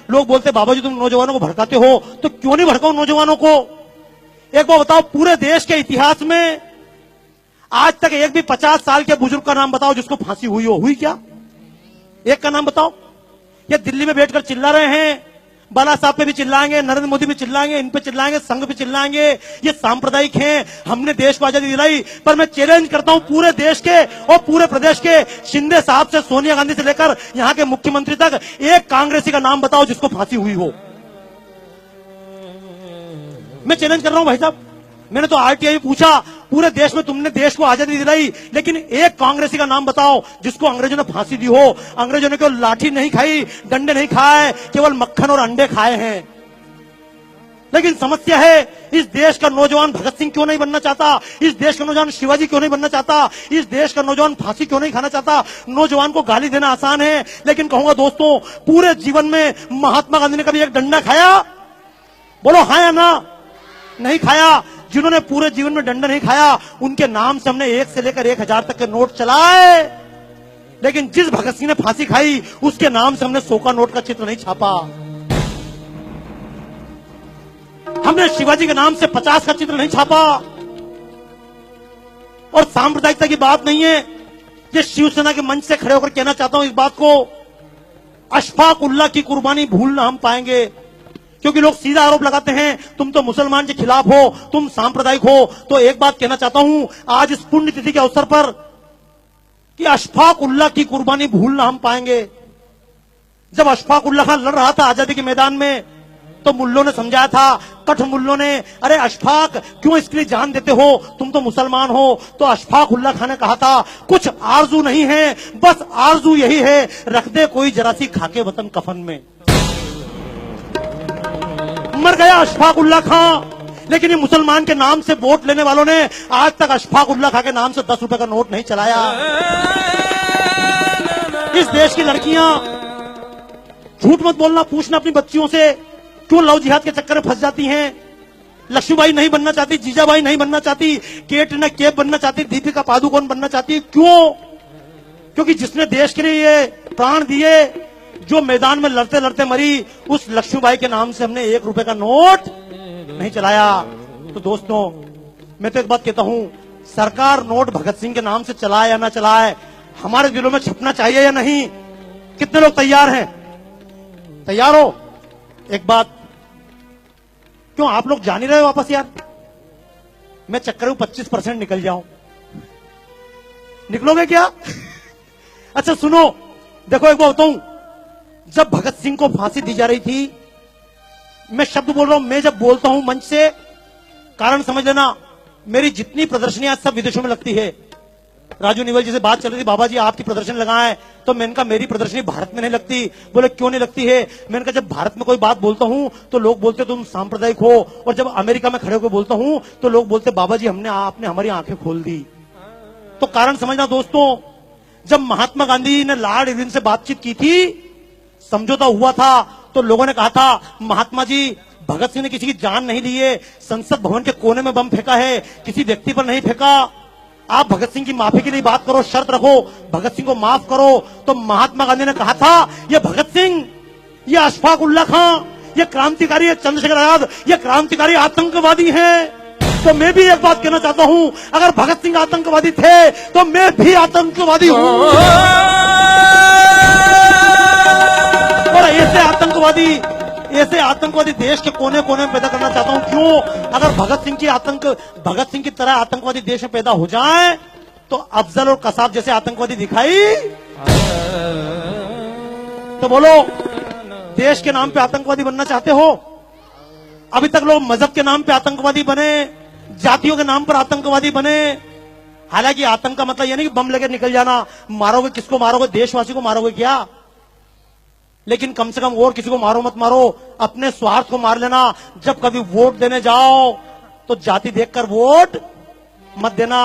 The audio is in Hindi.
लोग बोलते बाबा जी तुम नौजवानों को भड़काते हो, तो क्यों नहीं भड़काओ नौजवानों को? एक बार बताओ, पूरे देश के इतिहास में आज तक एक भी 50 साल के बुजुर्ग का नाम बताओ जिसको फांसी हुई हो? हुई क्या? एक का नाम बताओ। ये दिल्ली में बैठकर चिल्ला रहे हैं, बाला साहब पे भी चिल्लाएंगे, नरेंद्र मोदी पे चिल्लाएंगे, इन पे चिल्लाएंगे, संघ पे चिल्लाएंगे, ये सांप्रदायिक हैं, हमने देश को आजादी दिलाई। पर मैं चैलेंज करता हूं पूरे देश के और पूरे प्रदेश के, शिंदे साहब से सोनिया गांधी से लेकर यहां के मुख्यमंत्री तक, एक कांग्रेसी का नाम बताओ जिसको फांसी हुई हो। मैं चैलेंज कर रहा हूं भाई साहब, मैंने तो आरटीआई में पूछा, पूरे देश में तुमने देश को आजादी दिलाई, लेकिन एक कांग्रेसी का नाम बताओ जिसको अंग्रेजों ने फांसी दी हो। अंग्रेजों ने केवल लाठी नहीं खाई, डंडे नहीं खाए, केवल मक्खन और अंडे खाए हैं। लेकिन समस्या है, इस देश का नौजवान भगत सिंह क्यों नहीं बनना चाहता? इस देश का नौजवान शिवाजी क्यों नहीं बनना चाहता? इस देश का नौजवान फांसी क्यों नहीं खाना चाहता? नौजवान को गाली देना आसान है, लेकिन कहूंगा दोस्तों, पूरे जीवन में महात्मा गांधी ने कभी एक डंडा खाया? बोलो हाँ या ना? नहीं खाया। जिन्होंने पूरे जीवन में डंडा नहीं खाया, उनके नाम से हमने 1 से लेकर 1000 तक के नोट चलाए, लेकिन जिस भगत सिंह ने फांसी खाई उसके नाम से हमने 100 का नोट का चित्र नहीं छापा। हमने शिवाजी के नाम से 50 का चित्र नहीं छापा। और सांप्रदायिकता की बात नहीं है, ये शिवसेना के मंच से खड़े होकर कहना चाहता हूं इस बात को, अशफाक उल्लाह की कुर्बानी भूल ना हम पाएंगे। क्योंकि लोग सीधा आरोप लगाते हैं तुम तो मुसलमान के खिलाफ हो, तुम सांप्रदायिक हो। तो एक बात कहना चाहता हूं आज इस पुण्य तिथि के अवसर पर कि अशफाक उल्लाह की कुर्बानी भूल ना हम पाएंगे। जब अशफाक उल्लाह खान लड़ रहा था आजादी के मैदान में, तो मुल्लों ने समझाया था, कठ मुल्लों ने, अरे अशफाक क्यों इसके लिए जान देते हो, तुम तो मुसलमान हो। तो अशफाक उल्लाह खान ने कहा था, कुछ आरजू नहीं है, बस आरजू यही है, रख दे कोई जरा सी खाके वतन कफन में। मर गया अशफाक उल्लाह खां। लेकिन ये मुसलमान के नाम से वोट लेने वालों ने आज तक अशफाक उल्लाह खां के नाम से 10 रुपए का नोट नहीं चलाया। इस देश की लड़कियां, झूठ मत बोलना, पूछना अपनी बच्चियों से, क्यों लव जिहाद के चक्कर में फंस जाती हैं? लक्ष्मीबाई नहीं बनना चाहती, जीजाबाई नहीं बनना चाहती, कैटरीना कैफ बनना चाहती, दीपिका पादुकोण बनना चाहती, क्यों? क्योंकि जिसने देश के लिए ये प्राण दिए, जो मैदान में लड़ते लड़ते मरी, उस लक्ष्मीबाई के नाम से हमने 1 रुपए का नोट नहीं चलाया। तो दोस्तों, मैं तो एक बात कहता हूं, सरकार नोट भगत सिंह के नाम से चलाए या ना चलाए, हमारे दिलों में छपना चाहिए या नहीं? कितने लोग तैयार हैं? तैयार हो? एक बात, क्यों आप लोग जान ही रहे हो वापस यार? मैं चक्कर में 25% निकल जाऊं, निकलोगे क्या? अच्छा सुनो, देखो एक बात बताऊं, जब भगत सिंह को फांसी दी जा रही थी, मैं शब्द बोल रहा हूं, मैं जब बोलता हूं मंच से, कारण समझ लेना, मेरी जितनी प्रदर्शनियां सब विदेशों में लगती है। राजू निवल जी से बात चल रही थी, बाबा जी आपकी प्रदर्शन लगाएं, तो मैंने कहा मेरी प्रदर्शनी भारत में नहीं लगती। बोले क्यों नहीं लगती है? मैंने कहा जब भारत में कोई बात बोलता हूं तो लोग बोलते तुम सांप्रदायिक हो, और जब अमेरिका में खड़े होकर बोलता हूं तो लोग बोलते बाबा जी आपने हमारी आंखें खोल दी। तो कारण समझना दोस्तों, जब महात्मा गांधी ने लॉर्ड इरविन से बातचीत की थी, समझौता हुआ था, तो लोगों ने कहा था महात्मा जी, भगत सिंह ने किसी की जान नहीं ली है, संसद भवन के कोने में बम फेंका है, किसी व्यक्ति पर नहीं फेंका। आप भगत सिंह की माफी के लिए बात करो, शर्त रखो, भगत सिंह को माफ करो। तो महात्मा गांधी ने कहा था, ये भगत सिंह, ये अशफाक उल्लाह खां, ये क्रांतिकारी, ये चंद्रशेखर आजाद, ये क्रांतिकारी आतंकवादी हैं। तो मैं भी एक बात कहना चाहता हूं, अगर भगत सिंह आतंकवादी थे तो मैं भी आतंकवादी हूं। और ऐसे आतंकवादी देश के कोने कोने में पैदा करना चाहता हूं। क्यों? अगर भगत सिंह की तरह आतंकवादी देश में पैदा हो जाए, तो अफजल और कसाब जैसे आतंकवादी दिखाई, तो बोलो देश के नाम पे आतंकवादी बनना चाहते हो? अभी तक लोग मजहब के नाम पे आतंकवादी बने, जातियों के नाम पर आतंकवादी बने। हालांकि आतंक का मतलब यह नहीं कि बम लेकर निकल जाना, मारोगे किसको मारोगे? देशवासी को मारोगे क्या? लेकिन कम से कम और किसी को मारो मत मारो, अपने स्वार्थ को मार लेना। जब कभी वोट देने जाओ तो जाति देखकर वोट मत देना।